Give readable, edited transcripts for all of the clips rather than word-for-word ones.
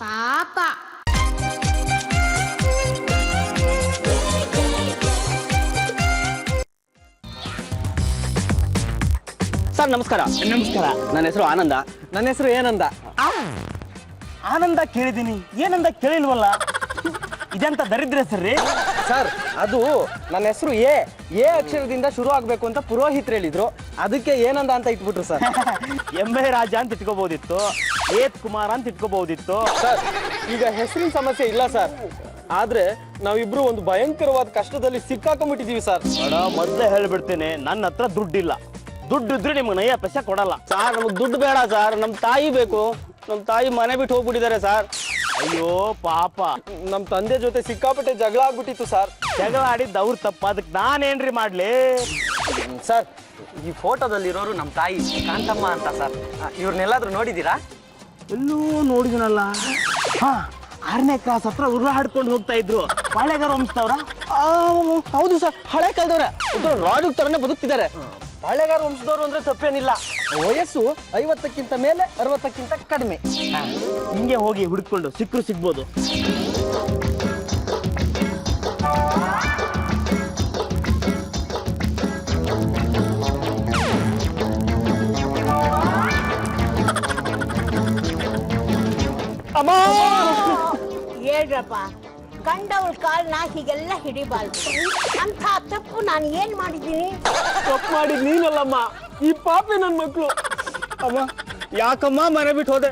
ಪಾಪ. ಸರ್ ನಮಸ್ಕಾರ. ನಮಸ್ಕಾರ. ನನ್ನ ಹೆಸರು ಆನಂದ. ನನ್ನ ಹೆಸರು ಏನಂದ. ಆನಂದ ಕೇಳಿದೀನಿ, ಏನಂದ ಕೇಳಿಲ್ವಲ್ಲ. ಇದೆಂತ ದರಿದ್ರ ಹೆಸರ್ರಿ? ಸರ್ ಅದು ನನ್ನ ಹೆಸರು ಎ ಅಕ್ಷರದಿಂದ ಶುರು ಆಗ್ಬೇಕು ಅಂತ ಪುರೋಹಿತರು ಹೇಳಿದ್ರು, ಅದಕ್ಕೆ ಏನಂದ ಅಂತ ಇಟ್ಬಿಟ್ರು ಸರ್. ಎಂಬೆ ರಾಜ ಅಂತ ಇಟ್ಕೋಬಹುದಿತ್ತು, ಏತ್ ಕುಮಾರ್ ಅಂತ ಇಟ್ಕೋಬಹುದಿತ್ತು. ಸರ್ ಈಗ ಹೆಸರಿನ ಸಮಸ್ಯೆ ಇಲ್ಲ ಸರ್, ಆದ್ರೆ ನಾವಿಬ್ರು ಒಂದು ಭಯಂಕರವಾದ ಕಷ್ಟದಲ್ಲಿ ಸಿಕ್ಕಾಕೊಂಡ್ಬಿಟ್ಟಿದೀವಿ ಸರ್. ಮೊದಲೇ ಹೇಳ್ಬಿಡ್ತೇನೆ, ನನ್ನ ಹತ್ರ ದುಡ್ಡಿಲ್ಲ. ದುಡ್ಡು ಇದ್ರೆ ನಿಮ್ಗೆ ನಯ್ಯ ಪೈಸೆ ಕೊಡಲ್ಲ. ಸರ್ ನಮಗೆ ದುಡ್ಡು ಬೇಡ ಸರ್, ನಮ್ಮ ತಾಯಿ ಬೇಕು. ನಮ್ಮ ತಾಯಿ ಮನೆ ಬಿಟ್ಟು ಹೋಗ್ಬಿಟ್ಟಿದ್ದಾರೆ ಸರ್. ಅಯ್ಯೋ ಪಾಪ, ನಮ್ಮ ತಂದೆ ಜೊತೆ ಸಿಕ್ಕಾಪಟ್ಟೆ ಜಗಳ ಆಗ್ಬಿಟ್ಟಿತ್ತು ಸರ್. ಜಗಳ ಆಡಿದ್ದು ಅವ್ರ ತಪ್ಪ, ಅದಕ್ಕೆ ನಾನೇನ್ರಿ ಮಾಡ್ಲಿ? ಸರ್ ಈ ಫೋಟೋದಲ್ಲಿರೋರು ನಮ್ಮ ತಾಯಿ ಕಾಂತಮ್ಮ ಅಂತ ಸರ್. ಇವ್ರನ್ನೆಲ್ಲಾದ್ರೂ ನೋಡಿದೀರಾ? ಎಲ್ಲೂ ನೋಡಿದನಲ್ಲ. ಹಾ, 6ನೇ ಕ್ಲಾಸ್ ಹತ್ರ ಉರುಳಾಡ್ಕೊಂಡು ಹೋಗ್ತಾ ಇದ್ರು. ಪಾಳೆಗಾರ ವಂಶದವ್ರ? ಹೌದು ಸರ್, ಹಳೆ ಕಾಲದವ್ರೆ. ರಾಜು ತರನೇ ಬದುಕ್ತಿದ್ದಾರೆ. ಹಳೆಗಾರ ವಂಶದವರು ಅಂದ್ರೆ ತಪ್ಪೇನಿಲ್ಲ. ವಯಸ್ಸು 50ಕ್ಕಿಂತ ಮೇಲೆ 60ಕ್ಕಿಂತ ಕಡಿಮೆ. ಹಿಂಗೆ ಹೋಗಿ ಹುಡ್ಕೊಂಡು ಸಿಕ್ಕರು ಸಿಗ್ಬೋದು. ಅಮ್ಮ ಹೇಳ್ರಪ್ಪ, ಗಂಡವ್ರ ಕಾಲ್ನ ಹೀಗೆಲ್ಲ ಹಿಡಿಬಾರ್ದು. ಅಂತ ತಪ್ಪು ನಾನು ಏನ್ ಮಾಡಿದ್ದೀನಿ? ತಪ್ಪು ಮಾಡಿದ್ ನೀನಲ್ಲಮ್ಮ, ಈ ಪಾಪಿ ನನ್ನ ಮಕ್ಕಳು. ಅಮ್ಮ ಯಾಕಮ್ಮ ಮನೆ ಬಿಟ್ಟು ಹೋದೆ?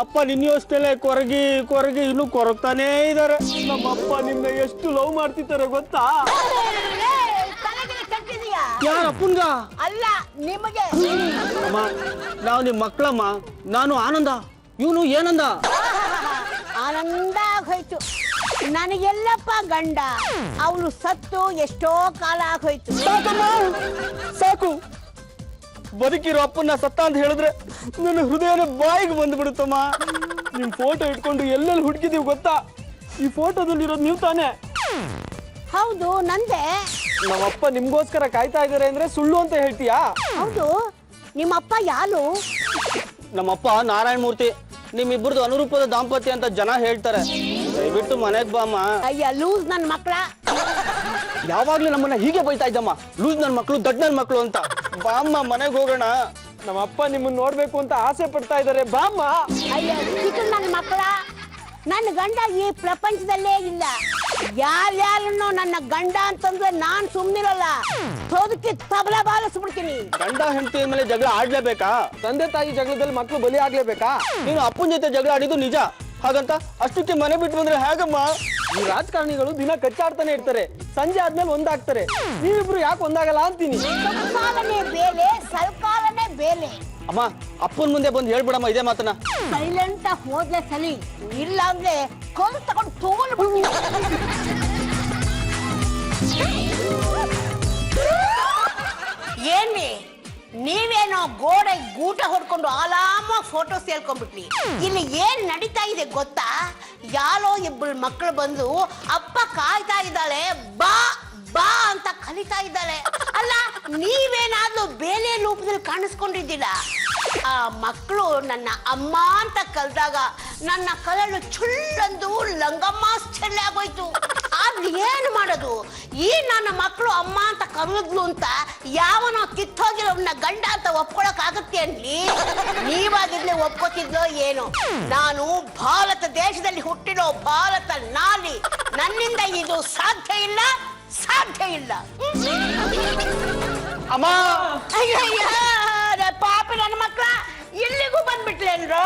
ಅಪ್ಪ ನಿನ್ನೆಯಷ್ಟೇ ಕೊರಗಿ ಕೊರಗಿ ಇನ್ನೂ ಕೊರಗ್ತಾನೇ ಇದ್ದಾರೆ. ನಮ್ಮಪ್ಪ ನಿನ್ನ ಎಷ್ಟು ಲವ್ ಮಾಡ್ತಿದ್ದಾರೆ ಗೊತ್ತಾ? ತಲೆಗೆ ಕಟ್ಟಿದೀಯಾ? ಯಾರ ಅಪ್ಪನ್ಗ? ಅಲ್ಲ, ನಿಮಗೆ. ಅಮ್ಮ ನಾವು ನಿಮ್ಮ ಮಕ್ಕಳಮ್ಮ. ನಾನು ಆನಂದ, ಇವನು ಏನಂದ. ಆನಂದ ಆಗೋಯ್ತು. ನನಗೆಲ್ಲಪ್ಪ ಗಂಡ, ಅವನು ಸತ್ತು ಎಷ್ಟೋ ಕಾಲ ಆಗೋಯ್ತು. ಸಾಕು, ಬದುಕಿರೋ ಅಪ್ಪನ್ನ ಸತ್ತ ಅಂತ ಹೇಳಿದ್ರೆ ನನ್ನ ಹೃದಯನ ಬಾಯಿಗೆ ಬಂದ್ಬಿಡುತ್ತಮ್ಮ. ನಿಮ್ ಫೋಟೋ ಇಟ್ಕೊಂಡು ಎಲ್ಲೆಲ್ಲಿ ಹುಡುಕಿದೀವಿ ಗೊತ್ತಾ? ಈ ಫೋಟೋದಲ್ಲಿರೋದು ನೀವು ತಾನೇ? ಹೌದು, ನಂದೆ. ನಮ್ಮಪ್ಪ ನಿಮ್ಗೋಸ್ಕರ ಕಾಯ್ತಾ ಇದಾರೆ ಅಂದ್ರೆ ಸುಳ್ಳು ಅಂತ ಹೇಳ್ತೀಯಾ? ಹೌದು, ನಿಮ್ಮಪ್ಪ ಯಾರು? ನಮ್ಮಪ್ಪ ನಾರಾಯಣ ಮೂರ್ತಿ. ನಿಮ್ಮಿಬ್ಬರದು ಅನುರೂಪದ ದಾಂಪತ್ಯ ಅಂತ ಜನ ಹೇಳ್ತಾರೆ. ದಯವಿಟ್ಟು ಮನೆಗೆ ಬಾಮ್ಮ. ಅಯ್ಯ ಲೂಸ್ ನನ್ನ ಮಕ್ಕಳ. ಯಾವಾಗ್ಲೂ ನಮ್ಮನ್ನ ಹೀಗೆ ಬೈತಾ ಇದ್ದಮ್ಮ, ಲೂಸ್ ನನ್ನ ಮಕ್ಕಳು, ದೊಡ್ಡ ನನ್ನ ಮಕ್ಕಳು ಅಂತ. ಬಾಮ್ಮ ಮನೆಗೆ ಹೋಗೋಣ. ನಮ್ಮಪ್ಪ ನಿಮ್ಮನ್ನ ನೋಡ್ಬೇಕು ಅಂತ ಆಸೆ ಪಡ್ತಾ ಇದಾರೆ, ಬಾಮ್ಮ. ಅಯ್ಯ ಚಿಕ್ಕ ನನ್ನ ಮಕ್ಕಳ, ನನ್ನ ಗಂಡ ಈ ಪ್ರಪಂಚದಲ್ಲೇ ಇಲ್ಲ. ಯಾರ್ಯಾರನ್ನೋ ನನ್ನ ಗಂಡ ಅಂತಂದ್ರೆ ನಾನ್ ಸುಮ್ನಿರಲ್ಲ, ಸೋದಕ್ಕೆ ತಬಲ ಬಾರಿಸ್ಬಿಡ್ತೀನಿ. ಗಂಡ ಹೆಂಡತಿ ಮೇಲೆ ಜಗಳ ಆಡ್ಲೇಬೇಕಾ? ತಂದೆ ತಾಯಿ ಜಗಳದಲ್ಲಿ ಮಕ್ಕಳು ಬಲಿ ಆಗ್ಲೇಬೇಕಾ? ನೀನು ಅಪ್ಪನ ಜೊತೆ ಜಗಳ ಆಡಿದ್ದು ನಿಜ, ಹಾಗಂತ ಅಷ್ಟಕ್ಕೆ ಮನೆ ಬಿಟ್ಟು ಬಂದ್ರೆ ಹೇಗಮ್ಮ? ಈ ರಾಜಕಾರಣಿಗಳು ದಿನ ಕಚ್ಚಾಡ್ತಾನೆ ಇರ್ತಾರೆ, ಸಂಜೆ ಆದ್ಮೇಲೆ ಒಂದಾಗ್ತಾರೆ. ನೀವಿಬ್ರು ಯಾಕೆ ಒಂದಾಗಲ್ಲ ಅಂತೀನಿ. ಸಂಸಾರನೇ ಬೇಲೆ, ಸರ್ಕಾರನೇ ಬೇಲೆ. ಅಮ್ಮ ಅಪ್ಪನ ಮುಂದೆ ಬಂದು ಹೇಳ್ಬಿಡಮ್ಮ ಇದೇ ಮಾತನ್ನ. ಸೈಲೆಂಟ್ ಆಗಿ ಹೋದ್ರೆ ಸರಿ, ಇಲ್ಲ ಅಂದ್ರೆ ಕಲ್ ತಗೊಂಡು ತಗೊಂಡ್ಬಿಡ್ತೀನಿ. ಏನ್ರಿ ನೀವೇನೋ ಗೋಡೆ ಗೂಟ ಹೊಡ್ಕೊಂಡು ಆಲಾಮ ಫೋಟೋ ಸೇರ್ಕೊಂಡ್ಬಿಟ್ರಿ. ಇಲ್ಲಿ ಏನ್ ನಡೀತಾ ಇದೆ ಗೊತ್ತಾ? ಯಾರೋ ಇಬ್ಬರು ಮಕ್ಕಳು ಬಂದು ಅಪ್ಪ ಕಾಯ್ತಾ ಇದ್ದಾಳೆ, ಬಾ ಬಾ ಅಂತ ಕಲಿತಾ ಇದ್ದಾಳೆ. ಅಲ್ಲ, ನೀವೇನಾದ್ರೂ ಬೇರೆ ರೂಪದಲ್ಲಿ ಕಾಣಿಸ್ಕೊಂಡಿದ್ದೀರ? ಆ ಮಕ್ಕಳು ನನ್ನ ಅಮ್ಮ ಅಂತ ಕರೆದಾಗ ನನ್ನ ಕರಳು ಚುಳ್ಳಂದು ಲಂಗಮ್ಮ ಚೆಲ್ಲೆ ಆಗೋಯ್ತು. ಆದ್ರೆ ಏನು ಮಾಡೋದು? ಈ ನನ್ನ ಮಕ್ಕಳು ಅಮ್ಮ ಅಂತ ಕರೆದ್ಲು ಅಂತ ಯಾವನೋ ಕಿತ್ತೋಗಿರೋನ್ನ ಗಂಡ ಅಂತ ಒಪ್ಕೊಳಕ್ ಆಗತ್ತೆ ಅನ್ಲಿ? ನೀವಾಗಿರ್ಲಿ ಒಪ್ಕೋತಿದ್ಲೋ ಏನೋ. ನಾನು ಭಾರತ ದೇಶದಲ್ಲಿ ಹುಟ್ಟಿರೋ ಭಾರತ ನಾರಿ, ನನ್ನಿಂದ ಇದು ಸಾಧ್ಯ ಇಲ್ಲ, ಸಾಧ್ಯ ಇಲ್ಲ. ಅಮ್ಮ ಪಾಪಿ ನನ್ನ ಮಕ್ಕಳ, ಇಲ್ಲಿಗೂ ಬಂದ್ಬಿಟ್ಲೇನ್ರೋ?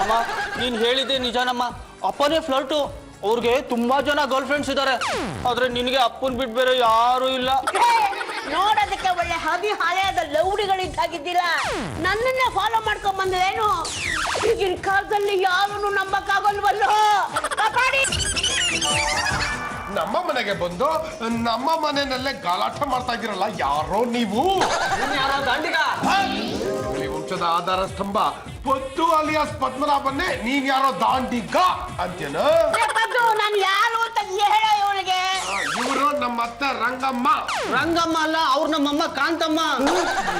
ಅಮ್ಮ ನೀನ್ ಹೇಳಿದ್ದೆ ನಿಜನಮ್ಮ. ಅಪ್ಪನೇ ಫ್ಲರ್ಟು, ಅವ್ರಿಗೆ ತುಂಬಾ ಜನ ಗರ್ಲ್ ಫ್ರೆಂಡ್ಸ್ ಇದ್ದಾರೆ. ಆದ್ರೆ ನಿನಗೆ ಅಪ್ಪನ್ ಬಿಟ್ಟು ಬೇರೆ ಯಾರು ಇಲ್ಲ. ನೋಡೋದಕ್ಕೆ ಒಳ್ಳೆ ಹದಿ ಹಳೆಯದ ಲೌಡಿಗಳಿದ್ದಾಗಿದ್ದೀರ. ನನ್ನನ್ನೇ ಫಾಲೋ ಮಾಡ್ಕೊಂಡ್ ಬಂದ್ರೇನು? ಈಗಿನ ಕಾಲದಲ್ಲಿ ಯಾರನ್ನು ನಂಬಕ್ಕಾಗಲ್ವಲ್ಲೋ. ಕಾಪಾಡಿ. ನಮ್ಮ ಮನೆಗೆ ಬಂದು ನಮ್ಮ ಮನೆಯಲ್ಲೇ ಗಲಾಟೆ ಮಾಡ್ತಾ ಇದ್ದೀರಲ್ಲ, ಯಾರೋ ನೀವು? ಹುಲಿ ವಂಶದ ಆಧಾರ ಸ್ತಂಭ ಪದ್ದು ಅಲಿಯಾಸ್ ಪದ್ಮನಾಭನ್ನೇ ನೀನ್ ಯಾರೋ ದಾಂಡಿಗ ಅಂತೇನು? ನಾನು ಯಾರು ಅಂತ ಹೇಳ ಇವಳಿಗೆ. ಇವರು ನಮ್ಮ ಅತ್ತೆ ರಂಗಮ್ಮ. ರಂಗಮ್ಮ ಅಲ್ಲ, ಅವ್ರು ನಮ್ಮಮ್ಮ ಕಾಂತಮ್ಮ.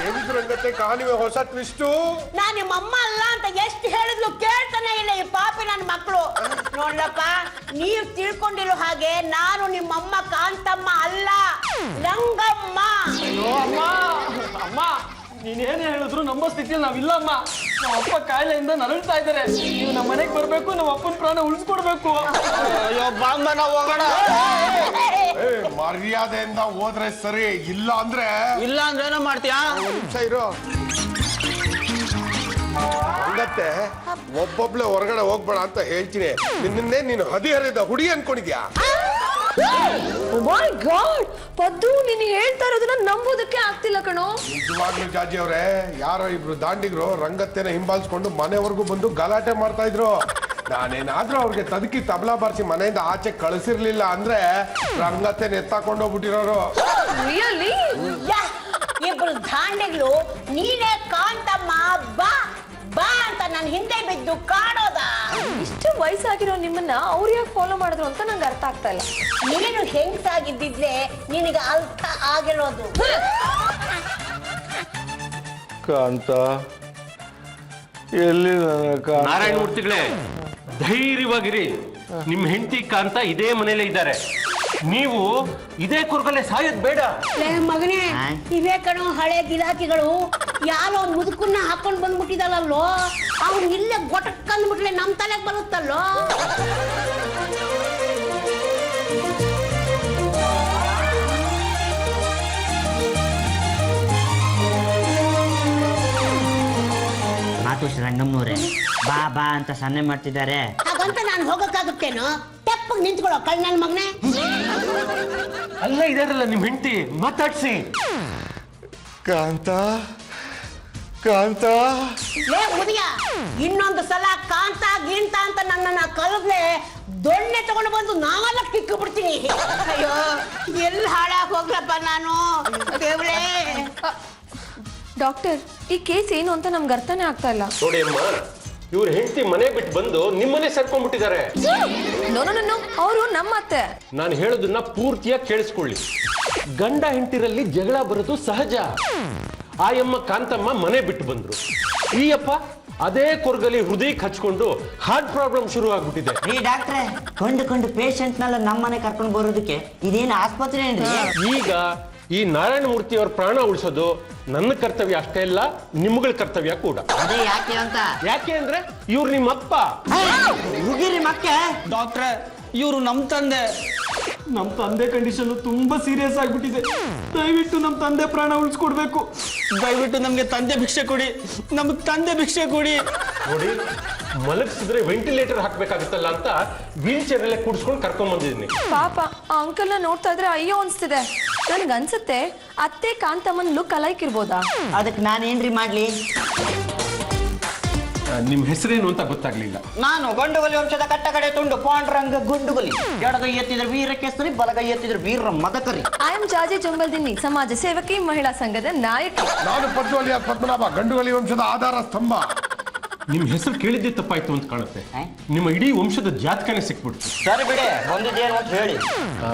ಏನಿದ್ರು ರಂಗತ್ತೆ ಕಾಣಿವೆ ಹೊಸ ಟ್ವಿಸ್ಟು. ನಾನು ನಿಮ್ಮಮ್ಮ ಅಲ್ಲ ಅಂತ ಎಷ್ಟು ಹೇಳಿದ್ಲು ಕೇಳ್ತಾನೆ ಇಲ್ಲ ಈ ಪಾಪಿ ನನ್ನ ಮಕ್ಕಳು. ನೋಡ್ಲಪ್ಪ, ನೀವು ತಿಳ್ಕೊಂಡಿರೋ ಹಾಗೆ ನಾನು ನಿಮ್ಮಮ್ಮ ಕಾಂತಮ್ಮ ಅಲ್ಲ, ರಂಗಮ್ಮ. ಅಯ್ಯೋ ಅಮ್ಮ ಅಮ್ಮ ನೀನೇನು ಹೇಳಿದ್ರು ನಮ್ಮ ಸ್ಥಿತಿಯಲ್ಲಿ ನಾವಿಲ್ಲ ಅಮ್ಮ. ನಮ್ಮ ಅಪ್ಪ ಕಾಯಿಲೆಯಿಂದ ನರಳ್ತಾ ಇದ್ದಾರೆ. ನೀವು ನಮ್ಮ ಮನೆಗೆ ಬರ್ಬೇಕು, ನಮ್ಮ ಅಪ್ಪನ ಪ್ರಾಣ ಉಳಿಸ್ಕೊಡ್ಬೇಕು. ಅಯ್ಯೋ ಬಾಂಬ ನಾವು ಹೋಗೋಣ. ಮರ್ಯಾದೆಯಿಂದ ಹೋದ್ರೆ ಸರಿ, ಇಲ್ಲ ಅಂದ್ರೆ ಇಲ್ಲ ಅಂದ್ರೆ ಏನೋ ಮಾಡ್ತೀಯಾ? ಒಂದ್ ನಿಮಿಷ ಇರು. ಹಂಗತ್ತೆ ಒಬ್ಬೊಬ್ಳೆ ಹೊರಗಡೆ ಹೋಗ್ಬೇಡ ಅಂತ ಹೇಳ್ತೀನಿ. ನಿನ್ನೆ ನೀನು ಹದಿಹರಿದ ಹುಡುಗಿ ಅನ್ಕೊಂಡಿದ್ಯಾ? ಮೈ ಗಾಡ್, ಪದ್ದು ನೀನು ಹೇಳ್ತಾ ಇರೋದನ್ನ ನಂಬೋದಕ್ಕೆ ಆಗ್ತಿಲ್ಲ ಕಣೋ. ನಿಜವಾಗ್ಲೂ ಜಾಜಿ ಅವ್ರೆ, ಯಾರೋ ಇಬ್ರು ದಾಂಡಿಗರು ರಂಗತ್ತೆನ ಹಿಂಬಾಲಿಸ್ಕೊಂಡು ಮನೆವರೆಗೂ ಬಂದು ಗಲಾಟೆ ಮಾಡ್ತಾ ಇದ್ರು. ನಾನೇನಾದ್ರೂ ಅವ್ರಿಗೆ ತದಕಿ ತಬಲಾ ಬಾರಿಸಿ ಮನೆಯಿಂದ ಆಚೆ ಕಳಿಸಿರ್ಲಿಲ್ಲ ಅಂದ್ರೆ ರಂಗತ್ತೆನ ಎತ್ತಾಕೊಂಡು ಹೋಗ್ಬಿಟ್ಟಿರೋರು. ರಿಯಲಿ? ಇಬ್ರು ದಾಂಡೆಗಳು ನೀನೇ ಕಾಂತಮ್ಮ ಬಾ ಬಾ ಅಂತ ನನ್ನ ಹಿಂದೆ ಬಿದ್ದು ಕಾಡೋದ. ಇಷ್ಟು ವಯಸ್ಸಾಗಿರೋ ನಿಮ್ಮನ್ನ ಅವ್ರು ಯಾಕೆ ಫಾಲೋ ಮಾಡಿದ್ರು ಅಂತ ನಂಗೆ ಅರ್ಥ ಆಗ್ತಾ ಇಲ್ಲ. ನೀನು ಹೆಂಗಸಾಗಿದ್ದಿದ್ರೆ ನಿನಗೆ ಅರ್ಥ ಆಗಿರೋದು. ಕಾಂತ ಎಲ್ಲಿ ನಾರಾಯಣ ಮೂರ್ತಿಗಳೇ, ಧೈರ್ಯವಾಗಿರಿ. ನಿಮ್ ಹೆಂಡತಿ ಕಾಂತ ಇದೇ ಮನೇಲೆ ಇದ್ದಾರೆ. ನೀವು ಇದೇ ಕುರ್ಗಲ್ಲೇ ಸಾಯೋದ್ ಬೇಡ. ಮಗನೇ, ಇವೇ ಕಣೋ ಹಳೆ ಗಿರಾಕಿಗಳು. ಯಾರೋ ಮುದುಕನ್ನ ಹಾಕೊಂಡ್ ಬಂದ್ಬಿಟ್ಟಿದಲ್ಲೋ, ಅವ್ನು ಇಲ್ಲೇ ಗೊಟಕ್ಕಂದ್ಬಿಟ್ಲೆ ನಮ್ ತಲೆಗೆ ಬರುತ್ತಲ್ಲೋ. ಮಾತುಶ್ರೀ ರಂಗಮ್ಮನವ್ರೆ, ಬಾ ಬಾ ಅಂತ ಸನ್ನೆ ಮಾಡ್ತಿದ್ದಾರೆ. ಹಾಗಂತ ನಾನು ಹೋಗಕ್ಕಾಗುತ್ತೇನೋ? ತೆಪ್ಪಗ್ ನಿಂತ್ಕೊಳ್ಳೋ ಕಳ್ ನನ್ ಮಗನೇ. ಅಲ್ಲ ಇದಾರಲ್ಲ ನಿಮ್ ಹೆಂಡತಿ, ಮಾತಾಡ್ಸಿ. ಕಾಂತ ಕಾಂತ ಲೇ ಮುದಿಯ, ಇನ್ನೊಂದು ಸಲ ಕಾಂತ ಗೀಂತ ಅಂತ ನನ್ನನ್ನ ಕರೆದ್ರೆ ದೊಣ್ಣೆ ತಗೊಂಡು ಬಂದು ನಾವೆಲ್ಲ ಕಿಕ್ಕು ಬಿಡ್ತೀನಿ. ಅಯ್ಯೋ, ಎಲ್ಲಿ ಹಾಳಾಗಿ ಹೋಗ್ಲಪ್ಪ ನಾನು ದೇವ್ರೇ. ಡಾಕ್ಟರ್, ಈ ಕೇಸ್ ಏನು ಅಂತ ನಮ್ಗೆ ಅರ್ಥನೇ ಆಗ್ತಾ ಇಲ್ಲ. ನೋಡಿ ಅಮ್ಮ, ಇವ್ರ ಹೆಂಡತಿ ಮನೆ ಬಿಟ್ಟು ಬಂದು ನಿಮ್ಮನೆ ಸೇರ್ಕೊಂಡ್ಬಿಟ್ಟಿದ್ದಾರೆ. ನೋ ನೋ ನೋ, ಅವರು ನಮ್ಮ ಅತ್ತೆ. ನಾನು ಹೇಳೋದನ್ನ ಪೂರ್ತಿಯಾಗಿ ಕೇಳಿಸ್ಕೊಳ್ಳಿ. ಗಂಡ ಹೆಂಡತಿರಲ್ಲಿ ಜಗಳ ಬರೋದು ಸಹಜ. ಆಯಮ್ಮ ಕಾಂತಮ್ಮ ಮನೆ ಬಿಟ್ಟು ಬಂದ್ರು. ಈ ಅಪ್ಪ ಅದೇ ಕೊರ್ಗಲಿ ಹೃದಯಕ್ಕೆ ಹಚ್ಕೊಂಡು ಹಾರ್ಟ್ ಪ್ರಾಬ್ಲಮ್ ಶುರು ಆಗ್ಬಿಟ್ಟಿದೆ. ರೀ ಡಾಕ್ಟ್ರೆ, ಕೊಂಡು ಪೇಷಂಟ್ನೆಲ್ಲ ನಮ್ಮನೆ ಕರ್ಕೊಂಡು ಬರೋದಕ್ಕೆ ಇದೇನು ಆಸ್ಪತ್ರೆ ಏನ್ರಿ? ಈಗ ಈ ನಾರಾಯಣ ಮೂರ್ತಿ ಅವ್ರ ಪ್ರಾಣ ಉಳಿಸೋದು ನನ್ನ ಕರ್ತವ್ಯ ಅಷ್ಟೇ ಅಲ್ಲ, ನಿಮ್ಗಳ ಕರ್ತವ್ಯ ಕೂಡ. ಅದೇ ಯಾಕೆ ಅಂತ? ಯಾಕೆ ಅಂದ್ರೆ ಇವ್ರು ನಿಮ್ಮ ಅಪ್ಪ. ಹುಗಿರಿ ಮಕ್ಕೆ. ಡಾಕ್ಟ್ರೆ, ಇವರು ನಮ್ ತಂದೆ. ನಮ್ಮ ತಂದೆ ಕಂಡೀಷನ್ ತುಂಬಾ ಸೀರಿಯಸ್ ಆಗ್ಬಿಟ್ಟಿದೆ. ದಯವಿಟ್ಟು ನಮ್ಮ ತಂದೆ ಪ್ರಾಣ ಉಳಿಸ್ಕೊಡ್ಬೇಕು. ದಯವಿಟ್ಟು ನಮ್ಗೆ ತಂದೆ ಭಿಕ್ಷೆ ಕೊಡಿ, ನಮ್ಗೆ ತಂದೆ ಭಿಕ್ಷೆ ಕೊಡಿ. ನೋಡಿ, ಮಲಗಿಸಿದ್ರೆ ವೆಂಟಿಲೇಟರ್ ಹಾಕ್ಬೇಕಾಗುತ್ತಲ್ಲ ಅಂತ ವೀಲ್ ಚೇರ್ ಅಲ್ಲೇ ಕೂಡಿಸ್ಕೊಂಡು ಕರ್ಕೊಂಡ್ ಬಂದಿದ್ದೀನಿ. ಪಾಪ ಆ ಅಂಕಲ್ನ ನೋಡ್ತಾ ಇದ್ರೆ ಅಯ್ಯೋ ಅನ್ಸ್ತಿದೆ. ನನ್ಗನ್ಸುತ್ತೆ ಅತ್ತೆ ಕಾಂತಮ್ಮನ್ ಲುಕ್ ಅಲೈಕ್ ಇರ್ಬೋದಾ? ಅದಕ್ಕೆ ನಾನೇನ್ರಿ ಮಾಡ್ಲಿ? ನಿಮ್ ಹೆಸರೇನು ಅಂತ ಗೊತ್ತಾಗ್ಲಿಲ್ಲ. ನಾನು ಗಂಡುಗಲಿ ವಂಶದ ಕಟ್ಟ ಕಡೆ ತುಂಡು ಪಾಂಡ್ರಂಗ ಗುಂಡುಗಲಿ. ಎಡಗೈ ಎತ್ತಿದ್ರೆ ವೀರಕೇಸರಿ, ಬಲಗೈ ಎತ್ತಿದ್ರೆ ವೀರ ಮದಕರಿ. ಐ ಆಮ್ ಜಾಜಿ ಜಂಬಲ್ದಿನ್ನಿ, ಸಮಾಜ ಸೇವಕಿ, ಮಹಿಳಾ ಸಂಘದ ನಾಯಕಿ. ನಾನು ಪದ್ಮವಲಿಯ ಪದ್ಮನಾಭ, ಗಂಡುಗಲಿ ವಂಶದ ಆಧಾರ ಸ್ತಂಭ. ನಿಮ್ ಹೆಸರು ಕೇಳಿದ್ದೆ ತಪ್ಪಾಯ್ತು ಅಂತ ಕಾಣುತ್ತೆ. ನಿಮ್ಮ ಇಡೀ ವಂಶದ ಜಾತಕನೇ ಸಿಕ್ಬಿಡ್ತು. ಸರಿ ಬಿಡಿ, ಬಂದಿದ್ದೇನು ಅಂತ ಹೇಳಿ.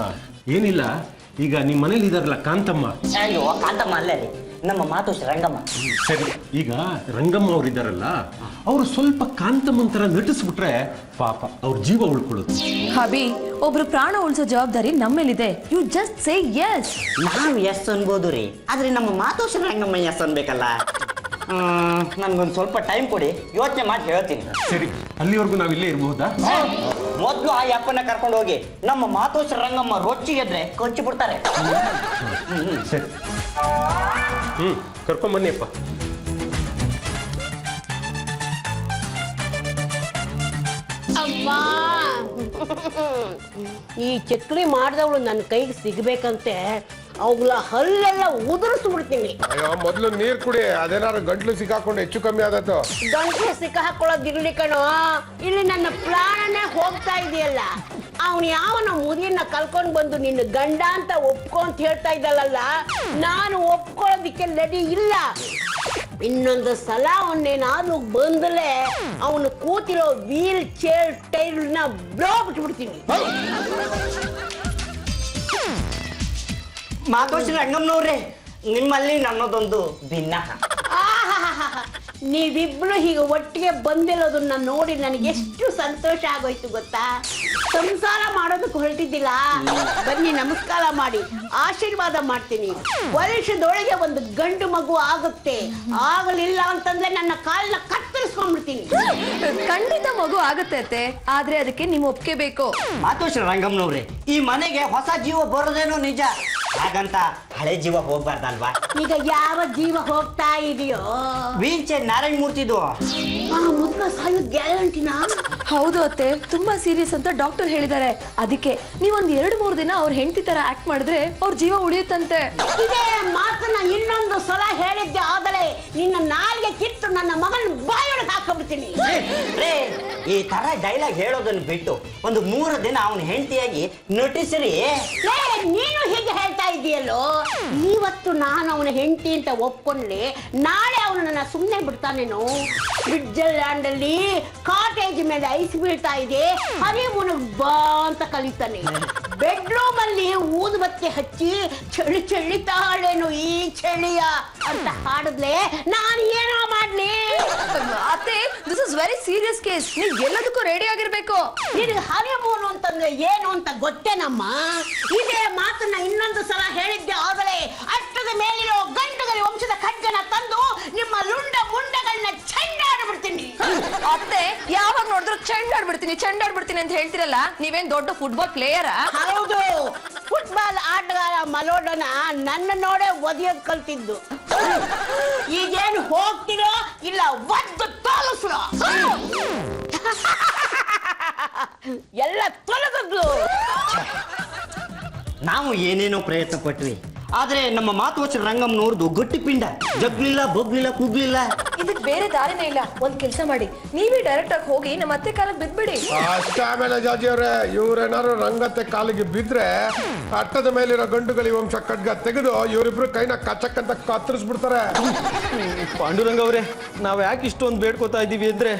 ಏನಿಲ್ಲ, ಈಗ ನಿಮ್ ಮನೇಲಿ ಇದಾರಲ್ಲ ಕಾಂತಮ್ಮ. ಅಯ್ಯೋ, ಕಾಂತಮ್ಮ ಅಲ್ಲೇ ರೀ, ನಮ್ಮ ಮಾತುಶ್ರೀ ರಂಗಮ್ಮ. ಸರಿ, ಈಗ ರಂಗಮ್ಮ ಅವ್ರು ಇದಾರಲ್ಲ, ಅವರು ಸ್ವಲ್ಪ ಕಾಂತಮ್ಮನ್ ತರ ನಟಿಸ್ಬಿಟ್ರೆ ಪಾಪ ಅವ್ರ ಜೀವ ಉಳ್ಕೊಳ್ಳುತ್ತೆ. ಹಬಿ, ಒಬ್ರು ಪ್ರಾಣ ಉಳಿಸೋ ಜವಾಬ್ದಾರಿ ನಮ್ಮೇಲಿದೆ. You just say yes. ನಾವು ಎಸ್ ಅನ್ಬೋದು ರೀ, ಆದ್ರೆ ನಮ್ಮ ಮಾತುಶ್ರೀ ರಂಗಮ್ಮ ಎಸ್ ಅನ್ಬೇಕಲ್ಲ. ನನ್ಗೊಂದು ಸ್ವಲ್ಪ ಟೈಮ್ ಕೊಡಿ, ಯೋಚನೆ ಮಾಡಿ ಹೇಳ್ತೀನಿ. ಸರಿ, ಅಲ್ಲಿವರೆಗೂ ನಾವಿಲ್ಲೇ ಇರಬಹುದಾ? ಮೊದ್ಲು ಆ ಅಪ್ಪನ ಕರ್ಕೊಂಡು ಹೋಗಿ ನಮ್ಮ ಮಾತುಶ್ರೀ ರಂಗಮ್ಮ ರೊಚ್ಚಿ ಎದ್ರೆ ಕೊಚ್ಚಿ ಬಿಡ್ತಾರೆ. ಸರಿ, ಕರ್ಕೊಂಡ್ ಬನ್ನಿಯಪ್ಪ. ಅಮ್ಮ, ಈ ಚಕ್ರಿ ಮಾಡಿದವಳು ನನ್ನ ಕೈಗೆ ಸಿಗ್ಬೇಕಂತೆ ಅವುಗಳ ಹಲ್ಲೆಲ್ಲ ಉದುರಿಸ್ಬಿಡ್ತೀನಿ. ಅಯ್ಯೋ, ಮೊದ್ಲು ನೀರ್ ಕುಡಿ, ಅದೇನಾದ್ರು ಗಂಟ್ಲು ಸಿಕ್ಕಾಕೊಂಡು ಹೆಚ್ಚು ಕಮ್ಮಿ ಆದತ್ತು. ಗಂಟಲು ಸಿಕ್ಕ ಹಾಕೊಳ್ಳೋದಿರ್ಲಿ ಕಣೋ, ಇಲ್ಲಿ ನನ್ನ ಪ್ರಾಣನೇ ಹೋಗ್ತಾ ಇದೆಯಲ್ಲ. ಅವನು ಯಾವನ ಮುದಿಯನ್ನ ಕಲ್ಕೊಂಡ್ ಬಂದು ನಿನ್ನ ಗಂಡ ಅಂತ ಒಪ್ಕೊಂತ ಹೇಳ್ತಾ ಇದ್ದಲ್ಲ, ನಾನು ಒಪ್ಕೊಳ್ಳೋದಿಕ್ಕೆ ರೆಡಿ ಇಲ್ಲ. ಇನ್ನೊಂದು ಸಲ ಅವನ್ನೇನಾದ್ರೂ ಬಂದಲೇ ಅವನು ಕೂತಿರೋ ವೀಲ್ ಚೇರ್ ಟೈರ್ನ ಬ್ಲೋ ಬಿಟ್ಬಿಡ್ತೀನಿ. ಮಾತುಶ್ರೀ ರಂಗಮ್ಮನವ್ರೆ, ನಿಮ್ಮಲ್ಲಿ ನನ್ನದೊಂದು ಭಿನ್ನ. ನೀವಿಬ್ರು ಹೀಗೆ ಒಟ್ಟಿಗೆ ಬಂದಿರೋದನ್ನ ನೋಡಿ ನನಗೆ ಎಷ್ಟು ಸಂತೋಷ ಆಗೋಯ್ತು ಗೊತ್ತಾ. ಸಂಸಾರ ಮಾಡೋದಕ್ಕೆ ಹೊರಟಿದ್ದಿಲ್ಲ, ಬನ್ನಿ ನಮಸ್ಕಾರ ಮಾಡಿ ಆಶೀರ್ವಾದ ಮಾಡ್ತೀನಿ. ವರ್ಷದೊಳಗೆ ಒಂದು ಗಂಡು ಮಗು ಆಗುತ್ತೆ, ಆಗಲಿಲ್ಲ ಅಂತಂದ್ರೆ ನನ್ನ ಕಾಲನ್ನ ಕತ್ತರಿಸ್ಕೊಂಡ್ಬಿಡ್ತೀನಿ. ಖಂಡಿತ ಮಗು ಆಗತ್ತೆ ಅತ್ತೆ, ಆದ್ರೆ ಅದಕ್ಕೆ ನೀವು ಒಪ್ಪಿಗೆ ಬೇಕು. ಮಾತೋಶ್ರೀ ರಂಗಮ್ಮನವ್ರೆ, ಈ ಮನೆಗೆ ಹೊಸ ಜೀವ ಬರೋದೇನೋ ನಿಜ, ಹಾಗಂತ ಹಳೆ ಜೀವ ಹೋಗ್ಬಾರ್ದಲ್ವಾ? ಈಗ ಯಾವ ಜೀವ ಹೋಗ್ತಾ ಇದೆಯೋ ವೀಲ್ ಚೇರ್ ನಾರಾಯಣ ಮೂರ್ತಿದು ಆ ಮುದ್ಕ ಸಾಯೋದ್ ಗ್ಯಾರಂಟಿನಾ? ಹೌದು ಅತ್ತೆ, ತುಂಬಾ ಸೀರಿಯಸ್ ಅಂತ ಡಾಕ್ಟರ್ ಹೇಳಿದ್ದಾರೆ. ಅದಕ್ಕೆ ನೀವೊಂದ್ 2-3 ದಿನ ಅವ್ರ ಹೆಂಡತಿ ತರ ಆಕ್ಟ್ ಮಾಡಿದ್ರೆ ಅವ್ರ ಜೀವ ಉಳಿಯುತ್ತಂತೆ. ಇದೇ ಮಾತನ್ನ ಇನ್ನೊಂದು ಸಲ ಹೇಳಿದ್ದೆ ಆದರೆ ನಿನ್ನ ನಾಲ್ಗೆ ಕಿತ್ತು ನನ್ನ ಮಗನ ಬಾಯೊಳಗೆ ಹಾಕೊಂಡ್ಬಿಡ್ತೀನಿ. ರೇ, ಈ ತರ ಡೈಲಾಗ್ ಹೇಳೋದನ್ನ ಬಿಟ್ಟು ಒಂದು 3 ದಿನ ಅವನ ಹೆಂಡತಿಯಾಗಿ ನಟಿಸ್ರಿ. ಲೇ, ನೀನು ಹೀಗೆ ಹೇಳ್ತಾ ಇದೆಯಲ್ಲೋ, ಇವತ್ತು ನಾನು ಅವನ ಹೆಂಡತಿ ಅಂತ ಒಪ್ಕೊಂಡ್ರೆ ನಾಳೆ ಅವನು ನನ್ನ ಸುಮ್ಮನೆ ಬಿಡ್ತಾನೇನೋ. ಸ್ವಿಟ್ಜರ್ಲ್ಯಾಂಡ್ ಅಲ್ಲಿ ಕಾಟೇಜ್ ಮೇಲೆ ಐಸ್ ಬೀಳ್ತಾ ಇದೆ, ಹನಿಮೂನ್ ಬಾ ಅಂತ ಕಲಿತಾನೆ. ಬೆಡ್ರೂಮ್ ಅಲ್ಲಿ ಊದುಬತ್ತಿ ಹಚ್ಚಿ ಚಳಿ ಚಳಿತಾಳೇನು ಈ ಚಳಿಯ ಅಂತ ಹಾಡಿದ್ಲೆ ನಾನು ಏನೋ ಮಾಡ್ಲಿ? ಅತ್ತೆ, this is very serious case. ನೀವು ಎಲ್ಲದಕ್ಕೂ ರೆಡಿ ಆಗಿರ್ಬೇಕು. ನಿನಗೆ ಹನಿಮೂನ್ ಅಂತಂದ್ರೆ ಏನು ಅಂತ ಗೊತ್ತೇನಮ್ಮ? ಇದೇ ಮಾತನ್ನ ಇನ್ನೊಂದು ಸಲ ಹೇಳಿದ್ದೆ ಆದರೆ ಅಷ್ಟದ ಮೇಲಿರೋ ಗಂಡುಗಲಿ ವಂಶದ ಖಡ್ಗನ ತಂದು ನಿಮ್ಮ ಲುಂಡ ಮುಂಡಗಳನ್ನ ಚೆಂಡಾಡ್ಬಿಡ್ತೀನಿ. ಅತ್ತೆ, ಯಾವಾಗ ನೋಡಿದ್ರು ಚೆಂಡಾಡ್ಬಿಡ್ತೀನಿ ಅಂತ ಹೇಳ್ತಿರಲ್ಲ, ನೀವೇನ್ ದೊಡ್ಡ ಫುಟ್ಬಾಲ್ ಪ್ಲೇಯರಾ? ಹೌದು, ಫುಟ್ಬಾಲ್ ಆಟಗಾರ ಮಲೋಡನ ನನ್ನ ನೋಡೇ ಒದಿಯೋದ್ ಕಲ್ತಿದ್ದು. ಈಗೇನು ಹೋಗ್ತಿರೋ ಇಲ್ಲ ಒದ್ದು ತೋರಿಸ್ರೋ? ಎಲ್ಲ ತೊಲಗದ್ದು. ನಾವು ಏನೇನೋ ಪ್ರಯತ್ನ ಪಟ್ವಿ, ಆದ್ರೆ ನಮ್ಮ ಮಾತೋಶ್ರೀ ರಂಗಮ್ಮನವ್ರದ್ದು ಗಟ್ಟಿ ಪಿಂಡ, ಜಗ್ಲಿಲ್ಲ ಬಗ್ಲಿಲ್ಲ ಕುಗ್ಲಿಲ್ಲ. ಇದಕ್ ಬೇರೆ ದಾರಿನೇ ಇಲ್ಲ. ಒಂದ್ ಕೆಲಸ ಮಾಡಿ, ನೀವೇ ಡೈರೆಕ್ಟ್ ಆಗಿ ಹೋಗಿ ನಮ್ಮ ಅತ್ತೆ ಕಾಲಕ್ಕೆ ಬಿದ್ಬಿಡಿ. ಅಷ್ಟೇ. ಆಮೇಲೆ ಜಾಜಿ ಅವ್ರೆ, ಇವ್ರೇನಾರು ರಂಗತ್ತೆ ಕಾಲಿಗೆ ಬಿದ್ರೆ ಅಟ್ಟದ ಮೇಲಿರೋ ಗಂಡುಗಲಿ ವಂಶ ಖಡ್ಗ ತೆಗೆದು ಇವರಿಬ್ರು ಕೈನ ಕಚ್ಚಕ್ಕಂತ ಕತ್ತರಿಸ್ಬಿಡ್ತಾರೆ. ಪಾಂಡುರಂಗ ಅವರೇ, ನಾವ್ ಯಾಕೆ ಇಷ್ಟೊಂದು ಬೇಡ್ಕೋತಾ ಇದೀವಿ ಅಂದ್ರೆ,